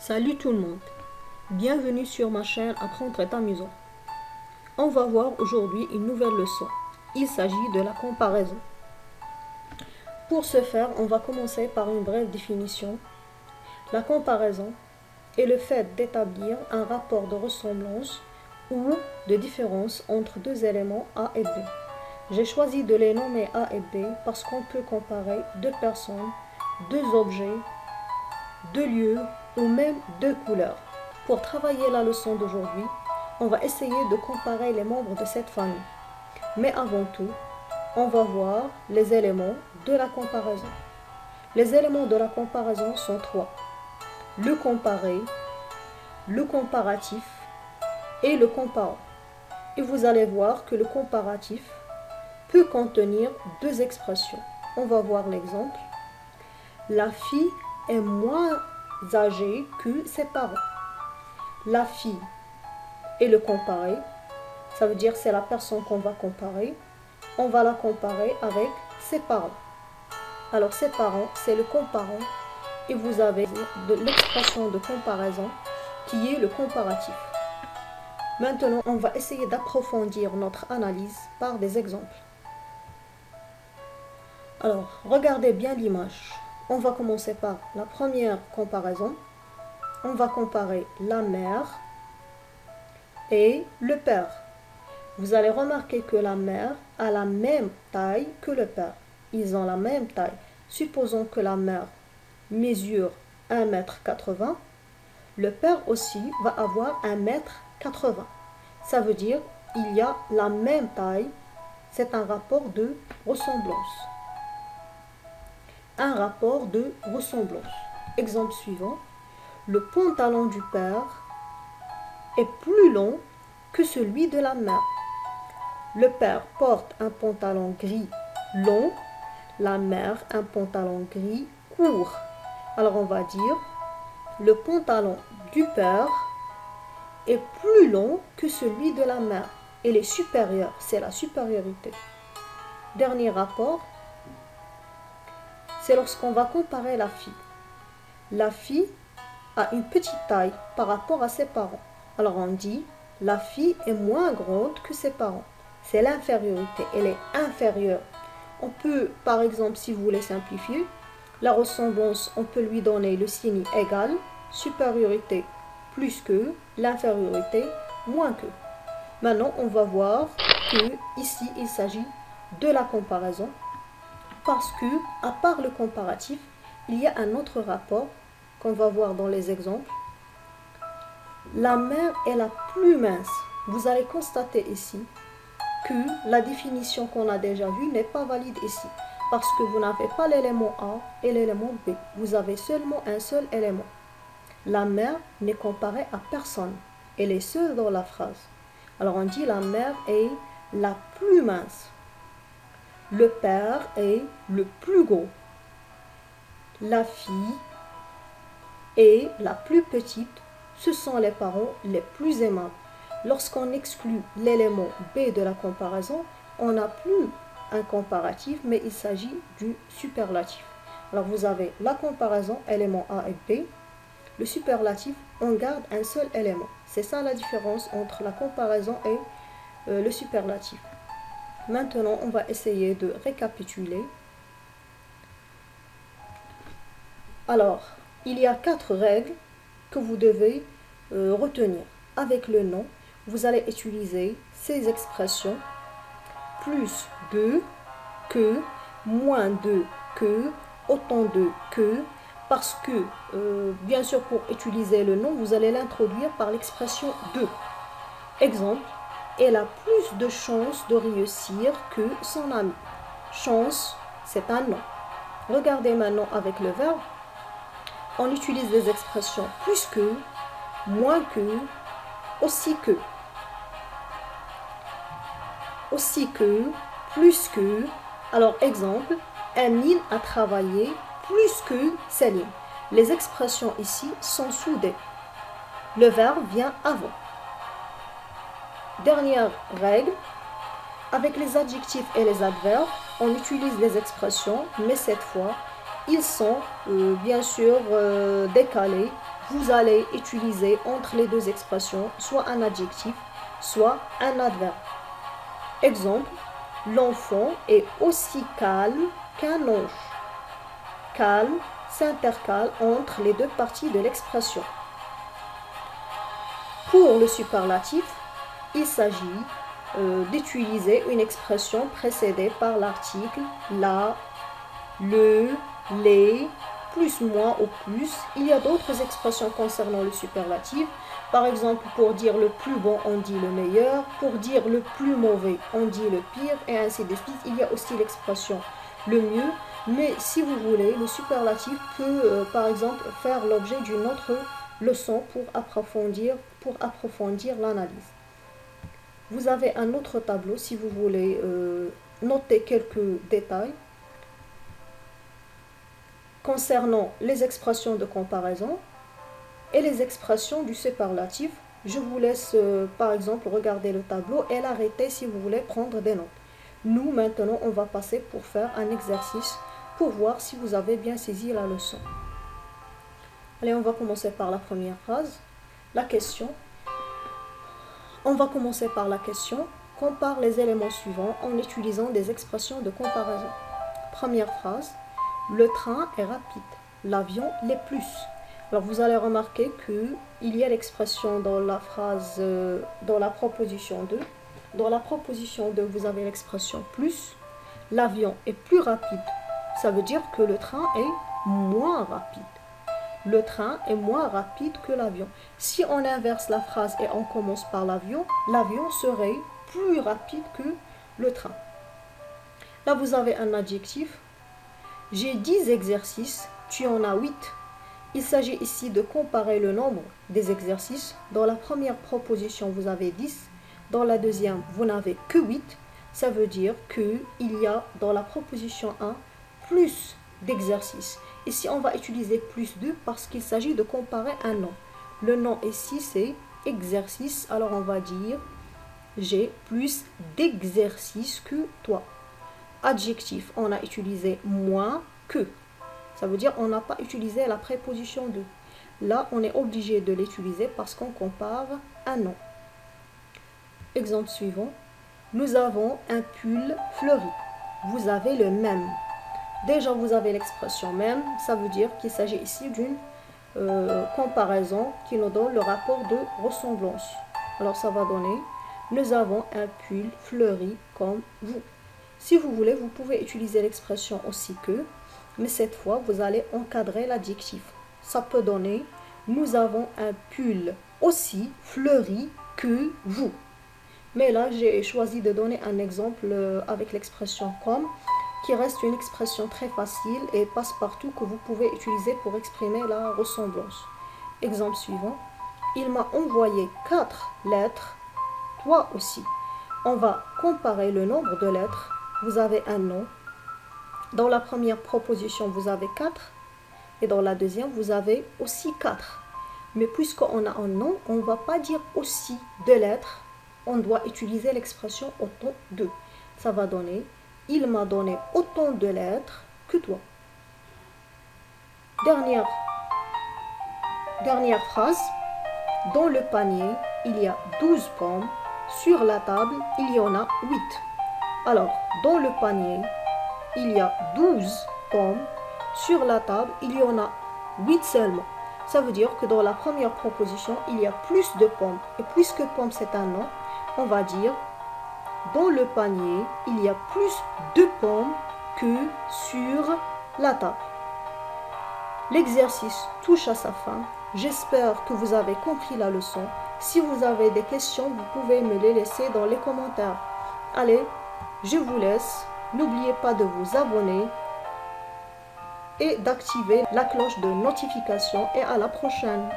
Salut tout le monde, bienvenue sur ma chaîne Apprendre est amusant. On va voir aujourd'hui une nouvelle leçon. Il s'agit de la comparaison. Pour ce faire, on va commencer par une brève définition. La comparaison est le fait d'établir un rapport de ressemblance ou de différence entre deux éléments A et B. J'ai choisi de les nommer A et B parce qu'on peut comparer deux personnes, deux objets, deux lieux ou même deux couleurs. Pour travailler la leçon d'aujourd'hui, on va essayer de comparer les membres de cette famille. Mais avant tout, on va voir les éléments de la comparaison. Les éléments de la comparaison sont trois. Le comparé, le comparatif et le comparant. Et vous allez voir que le comparatif peut contenir deux expressions. On va voir l'exemple. La fille est moins âgée que ses parents. La fille et le comparé, ça veut dire c'est la personne qu'on va comparer. On va la comparer avec ses parents. Alors ses parents, c'est le comparant et vous avez l'expression de comparaison qui est le comparatif. Maintenant, on va essayer d'approfondir notre analyse par des exemples. Alors, regardez bien l'image. On va commencer par la première comparaison. On va comparer la mère et le père. Vous allez remarquer que la mère a la même taille que le père. Ils ont la même taille. Supposons que la mère mesure 1,80 m. Le père aussi va avoir 1,80 m. Ça veut dire qu'il y a la même taille. C'est un rapport de ressemblance. Un rapport de ressemblance. Exemple suivant. Le pantalon du père est plus long que celui de la mère. Le père porte un pantalon gris long, la mère un pantalon gris court. Alors on va dire, le pantalon du père est plus long que celui de la mère. Il est supérieur, c'est la supériorité. Dernier rapport, c'est lorsqu'on va comparer la fille. La fille a une petite taille par rapport à ses parents. Alors on dit, la fille est moins grande que ses parents. C'est l'infériorité, elle est inférieure. On peut, par exemple, si vous voulez simplifier, la ressemblance, on peut lui donner le signe égal, supériorité plus que, l'infériorité moins que. Maintenant, on va voir que ici, il s'agit de la comparaison parce que, à part le comparatif, il y a un autre rapport qu'on va voir dans les exemples. La mère est la plus mince. Vous allez constater ici que la définition qu'on a déjà vue n'est pas valide ici. Parce que vous n'avez pas l'élément A et l'élément B. Vous avez seulement un seul élément. La mère n'est comparée à personne. Elle est seule dans la phrase. Alors on dit la mère est la plus mince. Le père est le plus gros. La fille est la plus petite. Ce sont les parents les plus aimables. Lorsqu'on exclut l'élément B de la comparaison, on n'a plus un comparatif, mais il s'agit du superlatif. Alors vous avez la comparaison, élément A et B. Le superlatif, on garde un seul élément. C'est ça la différence entre la comparaison et le superlatif. Maintenant, on va essayer de récapituler. Alors, il y a 4 règles que vous devez retenir. Avec le nom, vous allez utiliser ces expressions plus de, que, moins de, que, autant de, que, parce que, bien sûr, pour utiliser le nom, vous allez l'introduire par l'expression de. Exemple, elle a plus de chances de réussir que son ami. Chance, c'est un nom. Regardez maintenant avec le verbe. On utilise les expressions plus que, moins que, aussi que. Aussi que, plus que. Alors, exemple, Amine a travaillé plus que Céline. Les expressions ici sont soudées. Le verbe vient avant. Dernière règle, avec les adjectifs et les adverbes, on utilise les expressions, mais cette fois, ils sont bien sûr décalés vous allez utiliser entre les deux expressions soit un adjectif, soit un adverbe. Exemple, l'enfant est aussi calme qu'un ange. Calme s'intercale entre les deux parties de l'expression. Pour le superlatif, il s'agit d'utiliser une expression précédée par l'article la, le, les, plus, moins ou plus. Il y a d'autres expressions concernant le superlatif. Par exemple, pour dire le plus bon, on dit le meilleur. Pour dire le plus mauvais, on dit le pire, et ainsi de suite. Il y a aussi l'expression le mieux. Mais si vous voulez, le superlatif peut, par exemple, faire l'objet d'une autre leçon pour approfondir l'analyse. Vous avez un autre tableau si vous voulez noter quelques détails concernant les expressions de comparaison et les expressions du superlatif. Je vous laisse par exemple regarder le tableau et l'arrêter si vous voulez prendre des notes. Nous maintenant on va passer pour faire un exercice pour voir si vous avez bien saisi la leçon. Allez, on va commencer par la première phrase, la question. On va commencer par la question. Compare les éléments suivants en utilisant des expressions de comparaison. Première phrase. Le train est rapide. L'avion l'est plus. Alors vous allez remarquer qu'il y a l'expression dans la phrase, dans la proposition 2. Dans la proposition 2, vous avez l'expression plus. L'avion est plus rapide. Ça veut dire que le train est moins rapide. Le train est moins rapide que l'avion. Si on inverse la phrase et on commence par l'avion, l'avion serait plus rapide que le train. Là, vous avez un adjectif. J'ai 10 exercices, tu en as 8. Il s'agit ici de comparer le nombre des exercices. Dans la première proposition, vous avez 10. Dans la deuxième, vous n'avez que 8. Ça veut dire qu'il y a dans la proposition 1 plus d'exercices. Ici, on va utiliser plus 2 parce qu'il s'agit de comparer un nom. Le nom ici, c'est exercice. Alors, on va dire j'ai plus d'exercices que toi. Adjectif, on a utilisé moins que. Ça veut dire on n'a pas utilisé la préposition de. Là, on est obligé de l'utiliser parce qu'on compare un nom. Exemple suivant. Nous avons un pull fleuri. Vous avez le même. Déjà, vous avez l'expression même. Ça veut dire qu'il s'agit ici d'une comparaison qui nous donne le rapport de ressemblance. Alors, ça va donner nous avons un pull fleuri comme vous. Si vous voulez, vous pouvez utiliser l'expression aussi que, mais cette fois, vous allez encadrer l'adjectif. Ça peut donner nous avons un pull aussi fleuri que vous. Mais là, j'ai choisi de donner un exemple avec l'expression comme, qui reste une expression très facile et passe-partout que vous pouvez utiliser pour exprimer la ressemblance. Exemple suivant. Il m'a envoyé 4 lettres, toi aussi. On va comparer le nombre de lettres. Vous avez un nom. Dans la première proposition, vous avez 4. Et dans la deuxième, vous avez aussi 4. Mais puisqu'on a un nom, on ne va pas dire aussi de lettres. On doit utiliser l'expression autant de. Ça va donner, il m'a donné autant de lettres que toi. Dernière phrase. Dans le panier, il y a 12 pommes. Sur la table, il y en a 8. Alors, dans le panier, il y a 12 pommes. Sur la table, il y en a 8 seulement. Ça veut dire que dans la première proposition, il y a plus de pommes. Et puisque pomme, c'est un nom, on va dire, dans le panier, il y a plus de pommes que sur la table. L'exercice touche à sa fin. J'espère que vous avez compris la leçon. Si vous avez des questions, vous pouvez me les laisser dans les commentaires. Allez, je vous laisse. N'oubliez pas de vous abonner et d'activer la cloche de notification. Et à la prochaine.